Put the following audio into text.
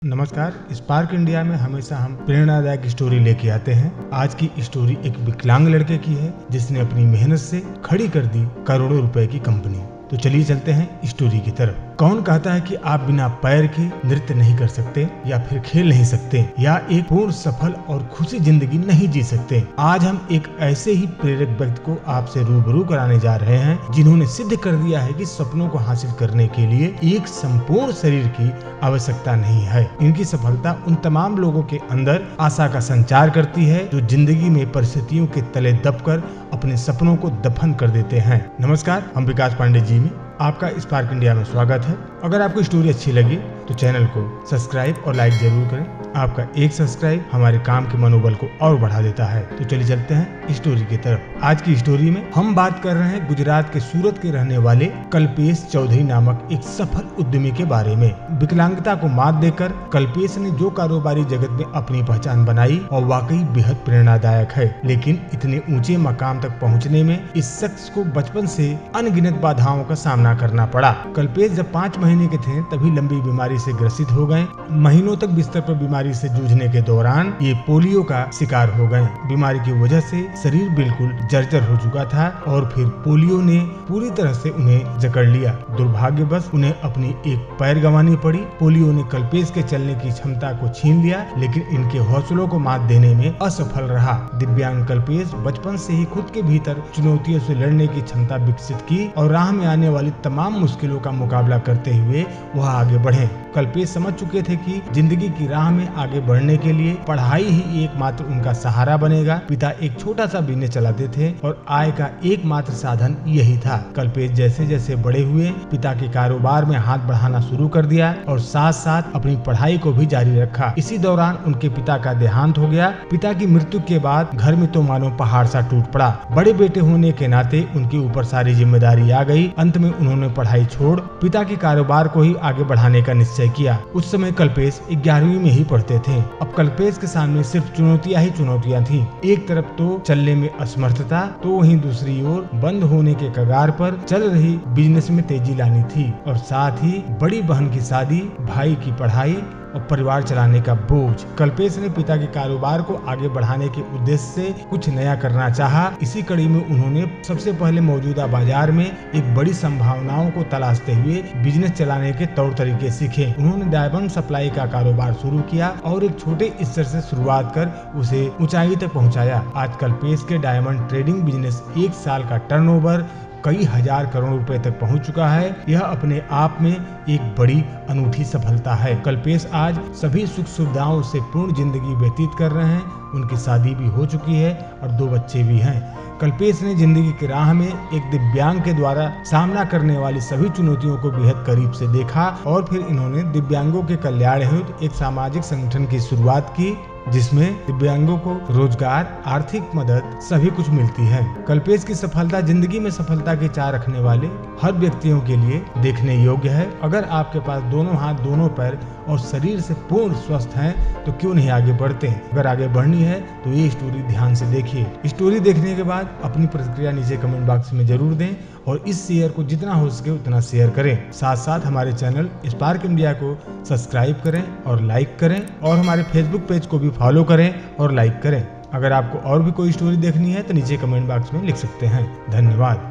नमस्कार। Spark India में हमेशा हम प्रेरणादायक स्टोरी लेके आते हैं। आज की स्टोरी एक विकलांग लड़के की है जिसने अपनी मेहनत से खड़ी कर दी करोड़ों रुपए की कंपनी। तो चलिए चलते हैं स्टोरी की तरफ। कौन कहता है कि आप बिना पैर के नृत्य नहीं कर सकते या फिर खेल नहीं सकते या एक पूर्ण सफल और खुशी जिंदगी नहीं जी सकते। आज हम एक ऐसे ही प्रेरक व्यक्ति को आपसे रूबरू कराने जा रहे हैं जिन्होंने सिद्ध कर दिया है कि सपनों को हासिल करने के लिए एक संपूर्ण शरीर की आवश्यकता नहीं है। इनकी सफलता उन तमाम लोगों के अंदर आशा का संचार करती है जो जिंदगी में परिस्थितियों के तले दबकर अपने सपनों को दफन कर देते हैं। नमस्कार, हम विकास पांडे जी में आपका स्पार्क इंडिया में स्वागत है। अगर आपको स्टोरी अच्छी लगी तो चैनल को सब्सक्राइब और लाइक जरूर करें। आपका एक सब्सक्राइब हमारे काम के मनोबल को और बढ़ा देता है। तो चलिए चलते हैं स्टोरी की तरफ। आज की स्टोरी में हम बात कर रहे हैं गुजरात के सूरत के रहने वाले कल्पेश चौधरी नामक एक सफल उद्यमी के बारे में। विकलांगता को मात देकर कल्पेश ने जो कारोबारी जगत में अपनी पहचान बनाई और वाकई बेहद प्रेरणादायक है। लेकिन इतने ऊंचे मकाम तक पहुँचने में इस शख्स को बचपन से अनगिनत बाधाओं का सामना करना पड़ा। कल्पेश जब 5 महीने के थे तभी लंबी बीमारी से ग्रसित हो गए। महीनों तक बिस्तर पर बीमारी से जूझने के दौरान ये पोलियो का शिकार हो गए। बीमारी की वजह से शरीर बिल्कुल जर्जर हो चुका था और फिर पोलियो ने पूरी तरह से उन्हें जकड़ लिया। दुर्भाग्यवश उन्हें अपनी एक पैर गंवानी पड़ी। पोलियो ने कल्पेश के चलने की क्षमता को छीन लिया, लेकिन इनके हौसलों को मात देने में असफल रहा। दिव्यांग कल्पेश बचपन से ही खुद के भीतर चुनौतियों से लड़ने की क्षमता विकसित की और राह में आने वाली तमाम मुश्किलों का मुकाबला करते हुए वह आगे बढ़े। कल्पेश समझ चुके थे कि जिंदगी की राह में आगे बढ़ने के लिए पढ़ाई ही एकमात्र उनका सहारा बनेगा। पिता एक छोटा सा बिजनेस चलाते थे और आय का एकमात्र साधन यही था। कल्पेश जैसे जैसे बड़े हुए पिता के कारोबार में हाथ बढ़ाना शुरू कर दिया और साथ साथ अपनी पढ़ाई को भी जारी रखा। इसी दौरान उनके पिता का देहांत हो गया। पिता की मृत्यु के बाद घर में तो मानो पहाड़ सा टूट पड़ा। बड़े बेटे होने के नाते उनके ऊपर सारी जिम्मेदारी आ गई। अंत में उन्होंने पढ़ाई छोड़ पिता के कारोबार को ही आगे बढ़ाने का निश्चय किया। उस समय कल्पेश 11वीं में ही पढ़ते थे। अब कल्पेश के सामने सिर्फ चुनौतियां ही चुनौतियां थी। एक तरफ तो चलने में असमर्थता, तो वहीं दूसरी ओर बंद होने के कगार पर चल रही बिजनेस में तेजी लानी थी और साथ ही बड़ी बहन की शादी, भाई की पढ़ाई और परिवार चलाने का बोझ। कल्पेश ने पिता के कारोबार को आगे बढ़ाने के उद्देश्य से कुछ नया करना चाहा। इसी कड़ी में उन्होंने सबसे पहले मौजूदा बाजार में एक बड़ी संभावनाओं को तलाशते हुए बिजनेस चलाने के तौर तरीके सीखे। उन्होंने डायमंड सप्लाई का कारोबार शुरू किया और एक छोटे स्तर से शुरुआत कर उसे ऊंचाई तक पहुंचाया। आज कल्पेश के डायमंड ट्रेडिंग बिजनेस 1 साल का टर्नओवर कई हजार करोड़ रुपए तक पहुंच चुका है। यह अपने आप में एक बड़ी अनूठी सफलता है। कल्पेश आज सभी सुख सुविधाओं से पूर्ण जिंदगी व्यतीत कर रहे हैं। उनकी शादी भी हो चुकी है और 2 बच्चे भी हैं। कल्पेश ने जिंदगी की राह में एक दिव्यांग के द्वारा सामना करने वाली सभी चुनौतियों को बेहद करीब से देखा और फिर इन्होंने दिव्यांगों के कल्याण हेतु एक सामाजिक संगठन की शुरुआत की जिसमें दिव्यांगों को रोजगार, आर्थिक मदद सभी कुछ मिलती है। कल्पेश की सफलता जिंदगी में सफलता की चाह रखने वाले हर व्यक्तियों के लिए देखने योग्य है। अगर आपके पास दोनों हाथ, दोनों पैर और शरीर से पूर्ण स्वस्थ हैं तो क्यों नहीं आगे बढ़ते हैं। अगर आगे बढ़नी है तो ये स्टोरी ध्यान से देखिए। स्टोरी देखने के बाद अपनी प्रतिक्रिया नीचे कमेंट बॉक्स में जरूर दें और इस शेयर को जितना हो सके उतना शेयर करें। साथ साथ हमारे चैनल स्पार्क इंडिया को सब्सक्राइब करें और लाइक करें और हमारे फेसबुक पेज को भी फॉलो करें और लाइक करें। अगर आपको और भी कोई स्टोरी देखनी है तो नीचे कमेंट बॉक्स में लिख सकते हैं। धन्यवाद।